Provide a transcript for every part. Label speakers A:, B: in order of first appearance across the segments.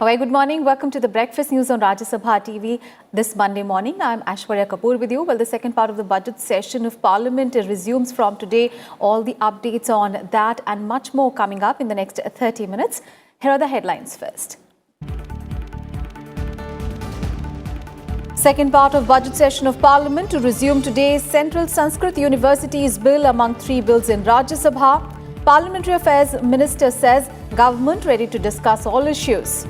A: Hi, good morning. Welcome to the Breakfast News on Rajya Sabha TV this Monday morning. I'm Aishwarya Kapoor with you. Well, the second part of the budget session of Parliament resumes from today. All the updates on that and much more coming up in the next 30 minutes. Here are the headlines first. Second part of budget session of Parliament to resume today. Central Sanskrit University's bill among three bills in Rajya Sabha. Parliamentary Affairs Minister says government ready to discuss all issues.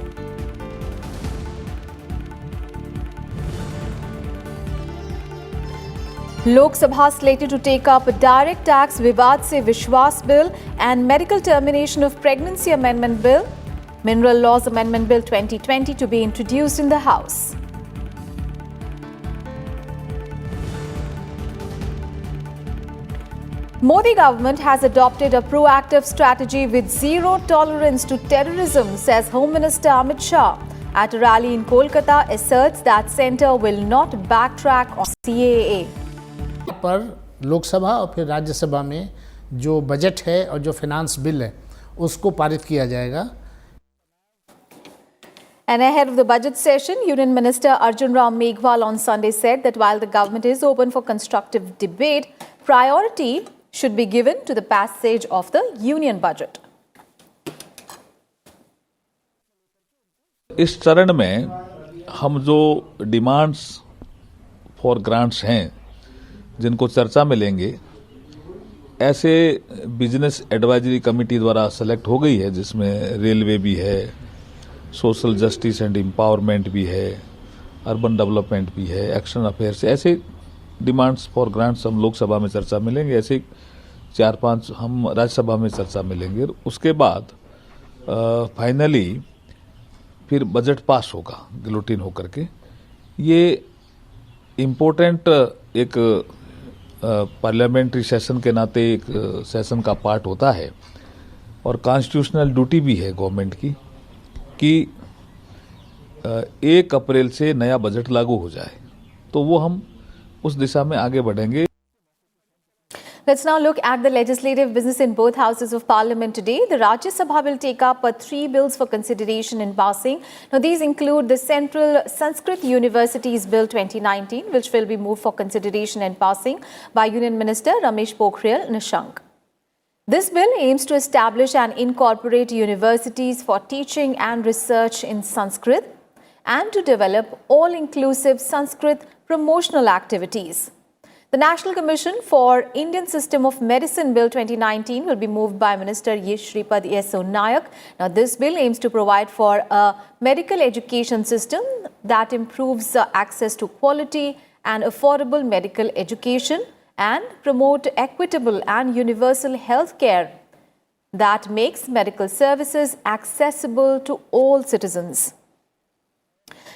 A: Lok Sabha slated to take up a direct tax Vivad Se Vishwas bill and medical termination of pregnancy amendment bill. Mineral Laws Amendment Bill 2020 to be introduced in the House. Modi government has adopted a proactive strategy with zero tolerance to terrorism, says Home Minister Amit Shah. At a rally in Kolkata, asserts that centre will not backtrack on CAA.
B: पर लोकसभा और फिर राज्यसभा में जो budget है और जो finance bill है उसको पारित किया जाएगा.
A: And ahead of the budget session, Union Minister Arjun Ram Meghwal on Sunday said that while the government is open for constructive debate, priority should be given to the passage of the union budget.
C: इस चरण में हम जो demands for grants हैं जिनको चर्चा में लेंगे, ऐसे बिजनेस एडवाइजरी कमेटी द्वारा सेलेक्ट हो गई है जिसमें रेलवे भी है, सोशल जस्टिस एंड एम्पावरमेंट भी है, अर्बन डेवलपमेंट भी है, एक्शन अफेयर्स. ऐसे डिमांड्स फॉर ग्रांट्स हम लोकसभा में चर्चा में लेंगे, ऐसे 4-5 हम राज्यसभा में चर्चा में लेंगे. उसके बाद फाइनली फिर बजट पास होगा गिलोटिन होकर के. ये इम्पोर्टेंट एक पार्लियामेंट्री सेशन के नाते एक सेशन का पार्ट होता है और कॉन्स्टिट्यूशनल ड्यूटी भी है गवर्नमेंट की कि 1 अप्रैल से नया बजट लागू हो जाए. तो वो हम उस दिशा में आगे बढ़ेंगे.
A: Let's now look at the legislative business in both houses of Parliament today. The Rajya Sabha will take up 3 bills for consideration in passing. Now, these include the Central Sanskrit University's Bill 2019, which will be moved for consideration and passing by Union Minister Ramesh Pokhriyal Nishank. This bill aims to establish and incorporate universities for teaching and research in Sanskrit and to develop all-inclusive Sanskrit promotional activities. The National Commission for Indian System of Medicine Bill 2019 will be moved by Minister Shripad Yesso Nayak. Now, this bill aims to provide for a medical education system that improves access to quality and affordable medical education and promote equitable and universal health care that makes medical services accessible to all citizens.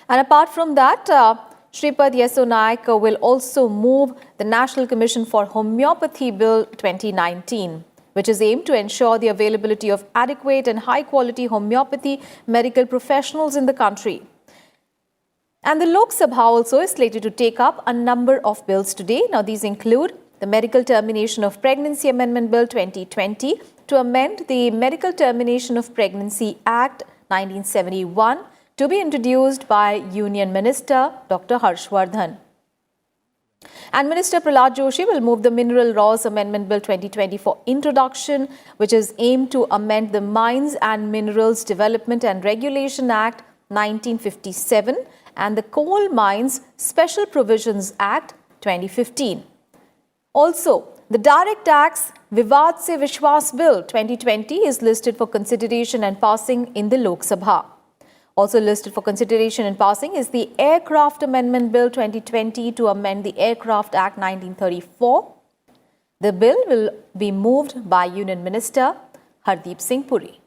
A: And apart from that, Shripad Yesso Nayak will also move the National Commission for Homeopathy Bill 2019, which is aimed to ensure the availability of adequate and high-quality homeopathy medical professionals in the country. And the Lok Sabha also is slated to take up a number of bills today. Now, these include the Medical Termination of Pregnancy Amendment Bill 2020 to amend the Medical Termination of Pregnancy Act 1971, to be introduced by Union Minister Dr. Harshvardhan. And Minister Prahlad Joshi will move the Mineral Laws Amendment Bill 2020 for introduction, which is aimed to amend the Mines and Minerals Development and Regulation Act 1957 and the Coal Mines Special Provisions Act 2015. Also, the Direct Tax Vivad Se Vishwas Bill 2020 is listed for consideration and passing in the Lok Sabha. Also listed for consideration and passing is the Aircraft Amendment Bill 2020 to amend the Aircraft Act 1934. The bill will be moved by Union Minister Hardeep Singh Puri.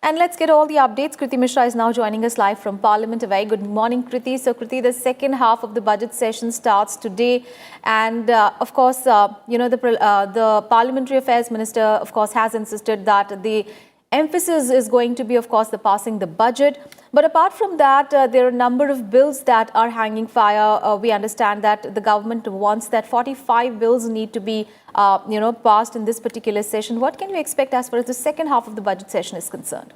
A: And let's get all the updates. Kriti Mishra is now joining us live from Parliament. A very good morning, Kriti. So, Kriti, the second half of the budget session starts today. And, of course, the Parliamentary Affairs Minister, of course, has insisted that the emphasis is going to be, of course, the passing the budget. But apart from that, there are a number of bills that are hanging fire. We understand that the government wants that 45 bills need to be, passed in this particular session. What can we expect as far as the second half of the budget session is concerned?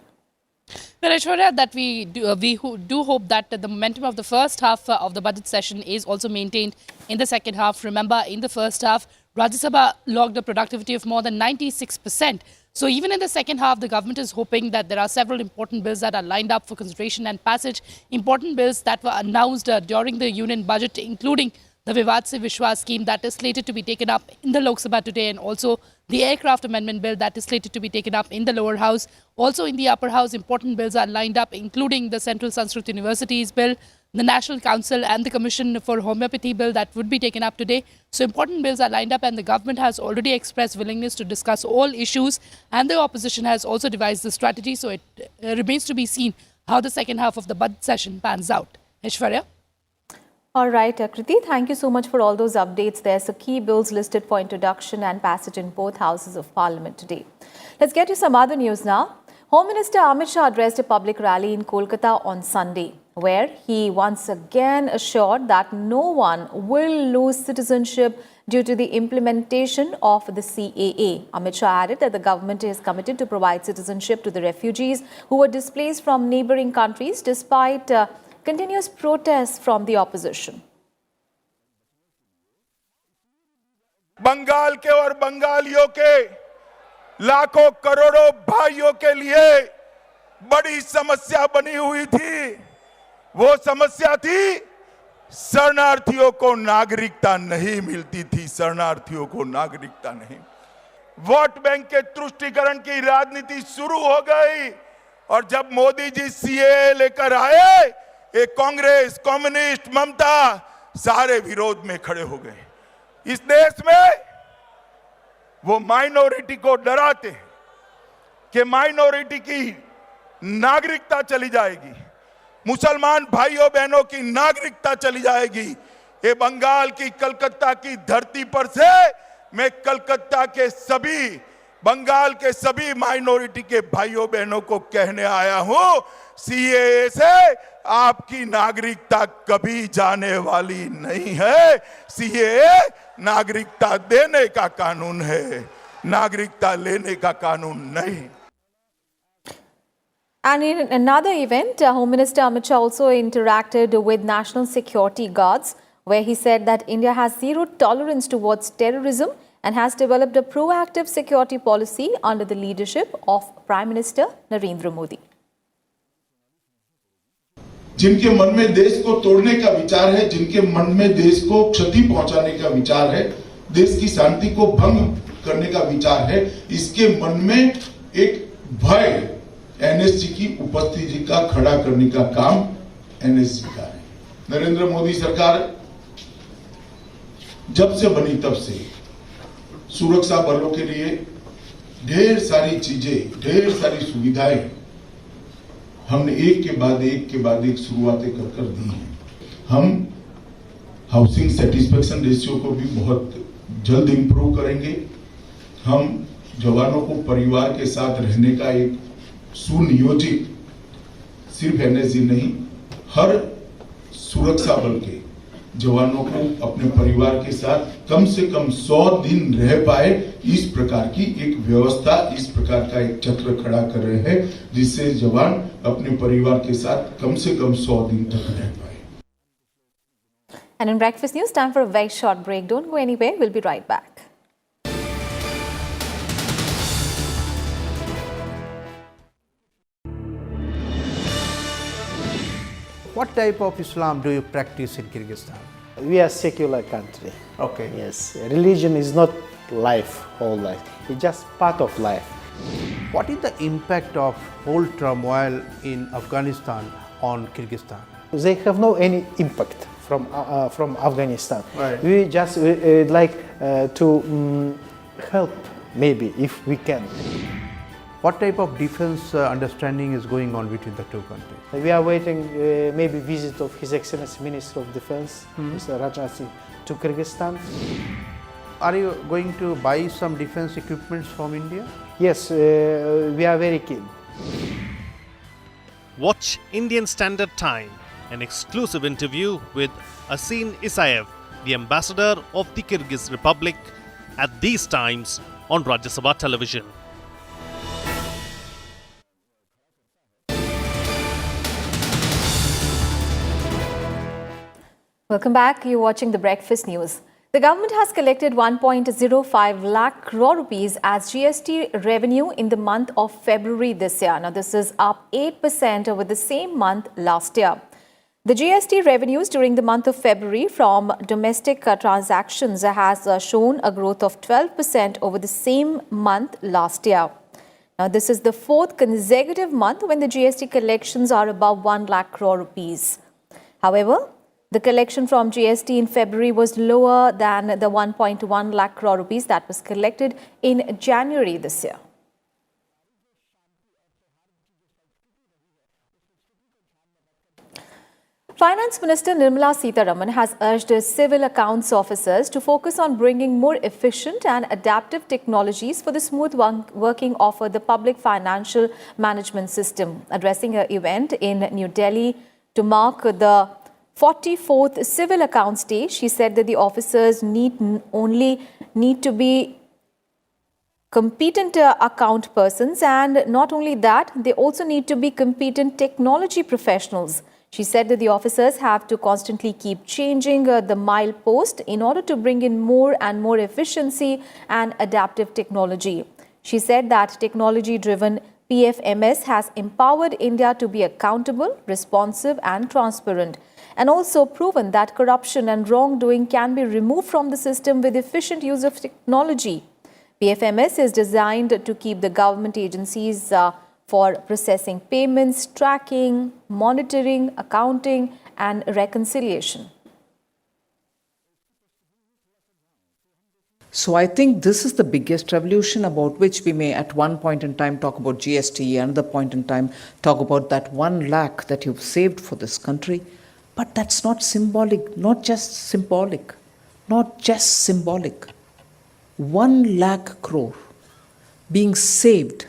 D: Well, Aishwarya, that we do hope that the momentum of the first half of the budget session is also maintained in the second half. Remember, in the first half, Rajya Sabha logged a productivity of more than 96%. So even in the second half, the government is hoping that there are several important bills that are lined up for consideration and passage. Important bills that were announced during the union budget, including the Vivad Se Vishwas scheme that is slated to be taken up in the Lok Sabha today, and also the aircraft amendment bill that is slated to be taken up in the lower house. Also in the upper house, important bills are lined up, including the Central Sanskrit Universities bill, the National Council and the Commission for Homeopathy bill that would be taken up today. So important bills are lined up, and the government has already expressed willingness to discuss all issues, and the opposition has also devised the strategy. So it remains to be seen how the second half of the budget session pans out. Aishwarya?
A: All right, Kriti, thank you so much for all those updates there. So key bills listed for introduction and passage in both houses of parliament today. Let's get to some other news now. Home Minister Amit Shah addressed a public rally in Kolkata on Sunday, where he once again assured that no one will lose citizenship due to the implementation of the CAA. Amit Shah added that the government is committed to provide citizenship to the refugees who were displaced from neighboring countries despite continuous protests from the opposition.
E: Bengal के और बंगालियों के लाखों करोड़ों भाइयों के लिए बड़ी समस्या बनी हुई थी। वो समस्या थी शरणार्थियों को नागरिकता नहीं मिलती थी, शरणार्थियों को नागरिकता नहीं। वोट बैंक के तुष्टीकरण की राजनीति शुरू हो गई, और जब मोदी जी सीएए लेकर आए, ये कांग्रेस, कम्युनिस्ट, ममता सारे विरोध में खड़े हो गए। इस देश में वो माइनॉरिटी को डराते हैं कि माइनॉरिटी की नागरिकता चली जाएगी, मुसलमान भाइयों बहनों की नागरिकता चली जाएगी। ये बंगाल की कलकत्ता की धरती पर से मैं कलकत्ता के सभी, बंगाल के सभी माइनॉरिटी के भाइयों बहनों को कहने आया हूं, सीएए से आपकी नागरिकता कभी जाने वाली नहीं है। सीएए नागरिकता देने का कानून है, नागरिकता लेने का कानून नहीं।
A: And in another event, Home Minister Amit Shah also interacted with national security guards, where he said that India has zero tolerance towards terrorism and has developed a proactive security policy under the leadership of Prime Minister Narendra Modi.
F: जिनके मन में देश को तोड़ने का विचार है, जिनके मन में देश को क्षति पहुंचाने का विचार है, देश की शांति को भंग करने का विचार है, इसके मन में एक भय एनएसजी की उपस्थिति का खड़ा करने का काम एनएसजी का है। नरेंद्र मोदी सरकार जब से बनी तब से सुरक्षा बलों के लिए ढेर सारी चीजें, ढेर सारी सुविधाएं हमने एक के बाद एक शुरुआतें कर दी हैं। हम हाउसिंग सेटिस्फेक्शन रेशियो को भी बहुत जल्द इंप्रूव करेंगे। हम जवानों को परिवार के साथ रहने का एक सुनियोजित, सिर्फ एनएसजी नहीं, हर सुरक्षा बल के जवानों को अपने परिवार के साथ कम से कम 100 दिन रह पाए, इस प्रकार की एक व्यवस्था, इस प्रकार का एक चक्र खड़ा कर रहे हैं, जिससे जवान अपने परिवार के साथ कम से कम 100 दिन तक रह पाए।
A: And in Breakfast News, time for a very short break. Don't go anywhere. We'll be right back.
G: What type of Islam do you practice in Kyrgyzstan?
H: We are a secular country.
G: Okay.
H: Yes, religion is not life, whole life. It's just part of life.
G: What is the impact of whole turmoil in Afghanistan on Kyrgyzstan?
H: They have no any impact from Afghanistan.
G: Right.
H: We just like to help, maybe, if we can.
G: What type of defense understanding is going on between the two countries?
H: We are waiting maybe visit of His Excellency Minister of Defense, Mr. Rajya, to Kyrgyzstan.
G: are you going to buy some defense equipments from India?
H: Yes, we are very keen.
I: Watch Indian Standard Time, an exclusive interview with Asin Isaev, the ambassador of the Kyrgyz Republic, at these times on Rajya Sabha television.
A: Welcome back. You're watching the Breakfast News. The government has collected 1.05 lakh crore rupees as GST revenue in the month of February this year. Now, this is up 8% over the same month last year. The GST revenues during the month of February from domestic transactions has shown a growth of 12% over the same month last year. Now, this is the fourth consecutive month when the GST collections are above 1 lakh crore rupees. However, the collection from GST in February was lower than the 1.1 lakh crore rupees that was collected in January this year. Finance Minister Nirmala Sitharaman has urged civil accounts officers to focus on bringing more efficient and adaptive technologies for the smooth working of the public financial management system. Addressing an event in New Delhi to mark the 44th Civil Accounts Day, she said that the officers need to be competent account persons, and not only that, they also need to be competent technology professionals. She said that the officers have to constantly keep changing the milepost in order to bring in more and more efficiency and adaptive technology. She said that technology-driven PFMS has empowered India to be accountable, responsive and transparent, and also proven that corruption and wrongdoing can be removed from the system with efficient use of technology. PFMS is designed to keep the government agencies for processing payments, tracking, monitoring, accounting, and reconciliation.
J: So I think this is the biggest revolution about which we may at one point in time talk about GST, another point in time talk about that 1 lakh that you've saved for this country. But that's not symbolic, not just symbolic. 1 lakh crore being saved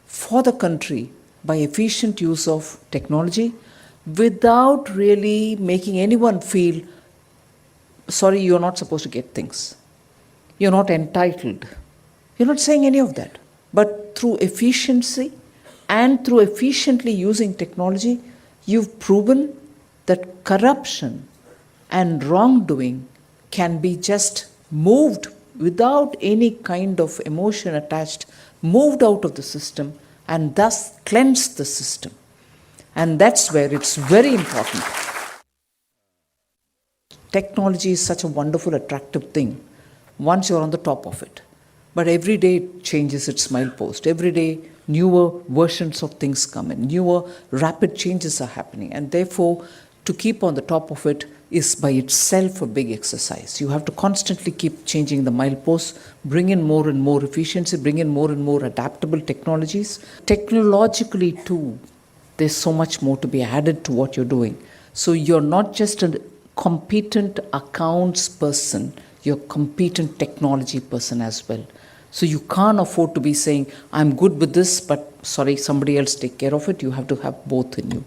J: for the country by efficient use of technology without really making anyone feel, sorry, you're not supposed to get things. You're not entitled. You're not saying any of that. But through efficiency and through efficiently using technology, you've proven that corruption and wrongdoing can be just moved without any kind of emotion attached, moved out of the system, and thus cleanse the system. And that's where it's very important. Technology is such a wonderful, attractive thing once you're on the top of it. But every day it changes its milepost. Every day newer versions of things come in. Newer rapid changes are happening. And therefore, to keep on the top of it is by itself a big exercise. You have to constantly keep changing the mileposts, bring in more and more efficiency, bring in more and more adaptable technologies. Technologically too, there's so much more to be added to what you're doing. So you're not just a competent accounts person, you're a competent technology person as well. So you can't afford to be saying, I'm good with this, but sorry, somebody else take care of it. You have to have both in you.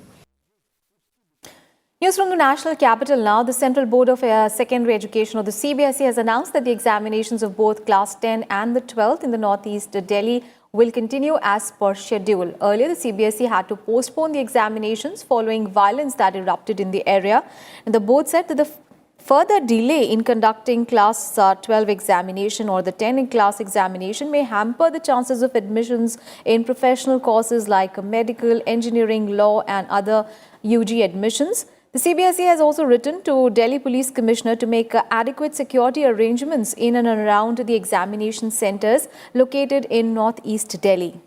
A: News from the national capital now. The Central Board of Secondary Education, or the CBSE, has announced that the examinations of both Class 10 and the 12th in the Northeast Delhi will continue as per schedule. Earlier, the CBSE had to postpone the examinations following violence that erupted in the area. And the board said that the further delay in conducting Class 12 examination or the 10 class examination may hamper the chances of admissions in professional courses like medical, engineering, law and other UG admissions. The CBSE has also written to Delhi Police Commissioner to make adequate security arrangements in and around the examination centres located in Northeast Delhi.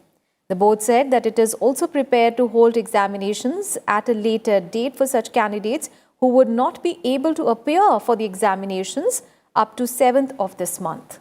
A: The board said that it is also prepared to hold examinations at a later date for such candidates who would not be able to appear for the examinations up to 7th of this month.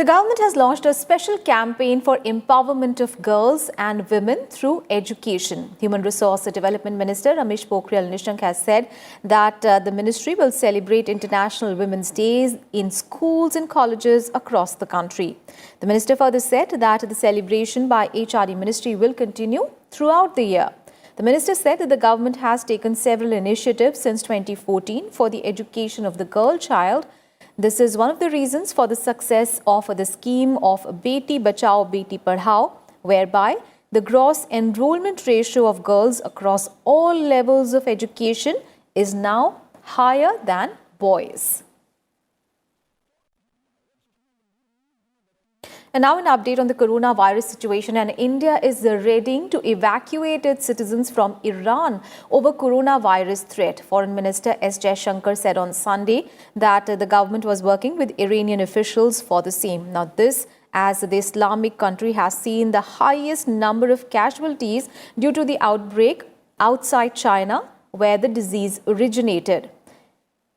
A: The government has launched a special campaign for empowerment of girls and women through education. Human Resource Development Minister Ramesh Pokhriyal Nishank has said that the ministry will celebrate International Women's Days in schools and colleges across the country. The minister further said that the celebration by HRD ministry will continue throughout the year. The minister said that the government has taken several initiatives since 2014 for the education of the girl child. This is one of the reasons for the success of the scheme of Beti Bachao, Beti Padhao, whereby the gross enrollment ratio of girls across all levels of education is now higher than boys. And now an update on the coronavirus situation, and India is readying to evacuate its citizens from Iran over coronavirus threat. Foreign Minister S. Jaishankar said on Sunday that the government was working with Iranian officials for the same. Now this as the Islamic country has seen the highest number of casualties due to the outbreak outside China, where the disease originated.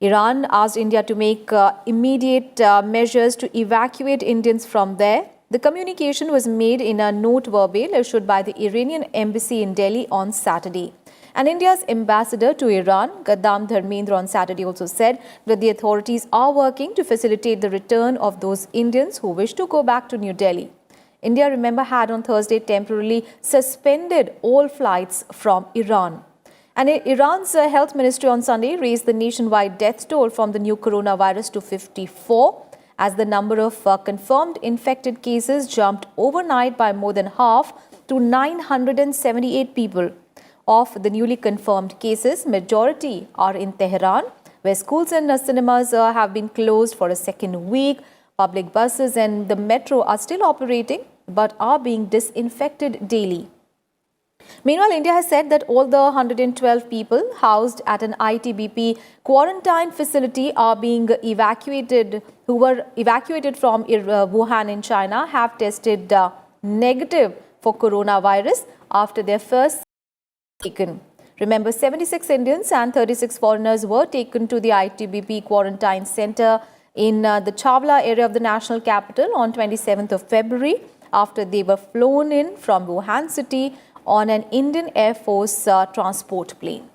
A: Iran asked India to make immediate measures to evacuate Indians from there. The communication was made in a note verbal issued by the Iranian embassy in Delhi on Saturday. And India's ambassador to Iran, Gaddam Dharmendra, on Saturday also said that the authorities are working to facilitate the return of those Indians who wish to go back to New Delhi. India, remember, had on Thursday temporarily suspended all flights from Iran. And Iran's health ministry on Sunday raised the nationwide death toll from the new coronavirus to 54, as the number of confirmed infected cases jumped overnight by more than half to 978 people. Of the newly confirmed cases, majority are in Tehran, where schools and cinemas have been closed for a second week. Public buses and the metro are still operating but are being disinfected daily. Meanwhile, India has said that all the 112 people housed at an ITBP quarantine facility are being evacuated, who were evacuated from Wuhan in China, have tested negative for coronavirus after their first taken. Remember, 76 Indians and 36 foreigners were taken to the ITBP quarantine center in the Chawla area of the national capital on 27th of February after they were flown in from Wuhan city on an Indian Air Force transport plane.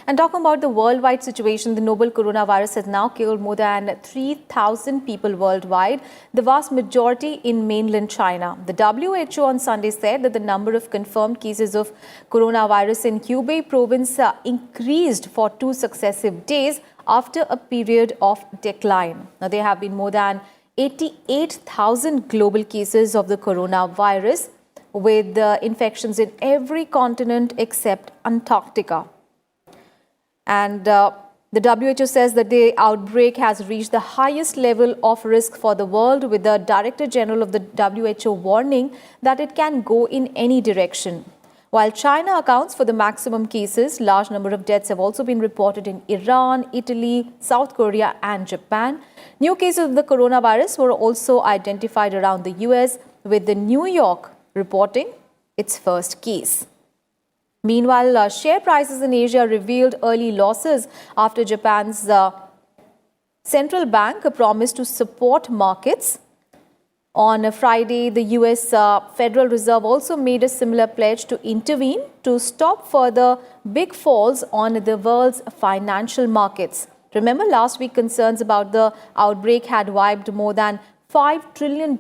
A: And talking about the worldwide situation, the novel coronavirus has now killed more than 3,000 people worldwide, the vast majority in mainland China. The WHO on Sunday said that the number of confirmed cases of coronavirus in Hubei province increased for 2 successive days after a period of decline. Now, there have been more than 88,000 global cases of the coronavirus, with infections in every continent except Antarctica. And the WHO says that the outbreak has reached the highest level of risk for the world, with the Director General of the WHO warning that it can go in any direction. While China accounts for the maximum cases, large number of deaths have also been reported in Iran, Italy, South Korea and Japan. New cases of the coronavirus were also identified around the US, with the New York reporting its first case. Meanwhile, share prices in Asia revealed early losses after Japan's central bank promised to support markets. On Friday, the US Federal Reserve also made a similar pledge to intervene to stop further big falls on the world's financial markets. Remember, last week concerns about the outbreak had wiped more than $5 trillion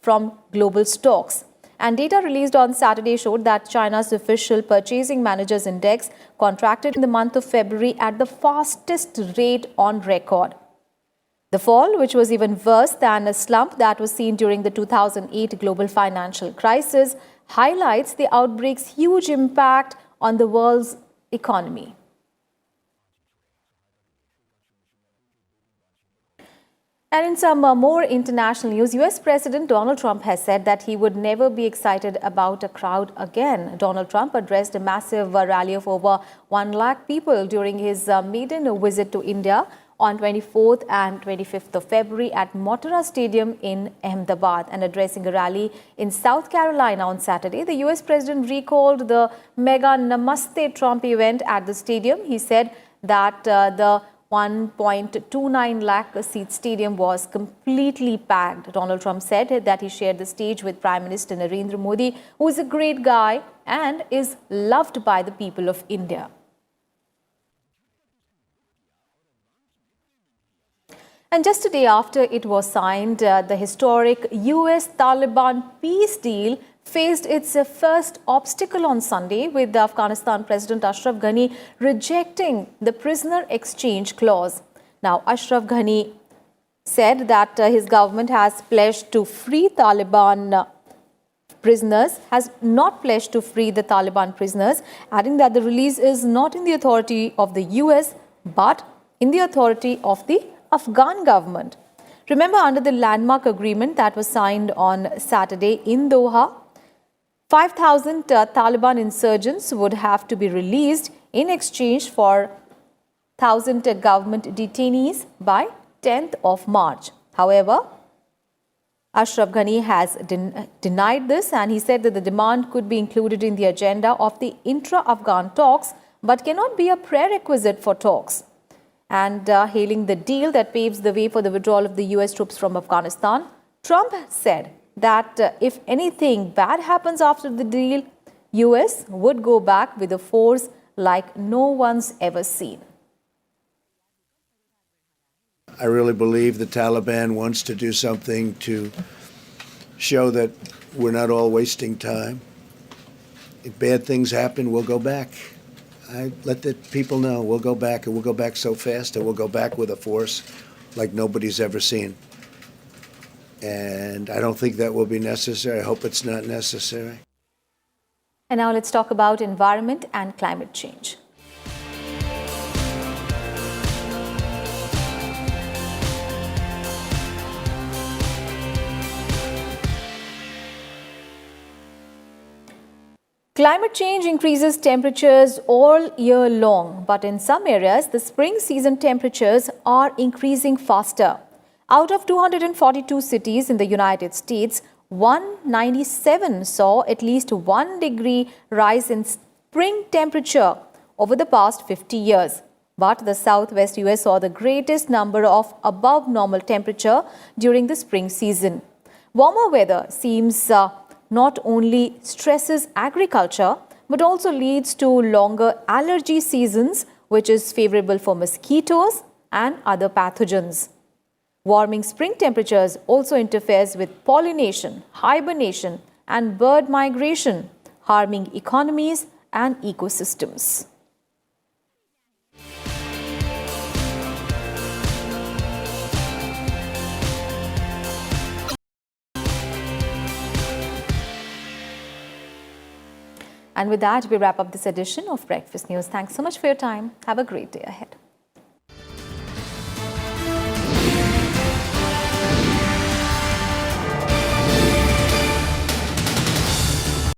A: from global stocks. And data released on Saturday showed that China's official Purchasing Managers Index contracted in the month of February at the fastest rate on record. The fall, which was even worse than a slump that was seen during the 2008 global financial crisis, highlights the outbreak's huge impact on the world's economy. And in some more international news, US President Donald Trump has said that he would never be excited about a crowd again. Donald Trump addressed a massive rally of over 1 lakh people during his maiden visit to India on 24th and 25th of February at Motera Stadium in Ahmedabad. And addressing a rally in South Carolina on Saturday, the US President recalled the mega Namaste Trump event at the stadium. He said that the 1.29 lakh seat stadium was completely packed. Donald Trump said that he shared the stage with Prime Minister Narendra Modi, who is a great guy and is loved by the people of India. And just a day after it was signed, the historic US-Taliban peace deal faced its first obstacle on Sunday, with the Afghanistan President Ashraf Ghani rejecting the prisoner exchange clause. Now, Ashraf Ghani said that his government has pledged to free Taliban prisoners, has not pledged to free the Taliban prisoners, adding that the release is not in the authority of the US, but in the authority of the Afghan government. Remember, under the landmark agreement that was signed on Saturday in Doha, 5,000 Taliban insurgents would have to be released in exchange for 1,000 government detainees by 10th of March. However, Ashraf Ghani has denied this, and he said that the demand could be included in the agenda of the intra-Afghan talks but cannot be a prerequisite for talks. And hailing the deal that paves the way for the withdrawal of the US troops from Afghanistan, Trump said that if anything bad happens after the deal, US would go back with a force like no one's ever seen.
K: I really believe the Taliban wants to do something to show that we're not all wasting time. If bad things happen, we'll go back. I let the people know we'll go back, and we'll go back so fast, and we'll go back with a force like nobody's ever seen. And I don't think that will be necessary. I hope it's not necessary.
A: And now let's talk about environment and climate change. Climate change increases temperatures all year long, but in some areas, the spring season temperatures are increasing faster. Out of 242 cities in the United States, 197 saw at least 1 degree rise in spring temperature over the past 50 years. But the southwest US saw the greatest number of above normal temperature during the spring season. Warmer weather seems not only stresses agriculture, but also leads to longer allergy seasons, which is favorable for mosquitoes and other pathogens. Warming spring temperatures also interferes with pollination, hibernation, and bird migration, harming economies and ecosystems. And with that, we wrap up this edition of Breakfast News. Thanks so much for your time. Have a great day ahead.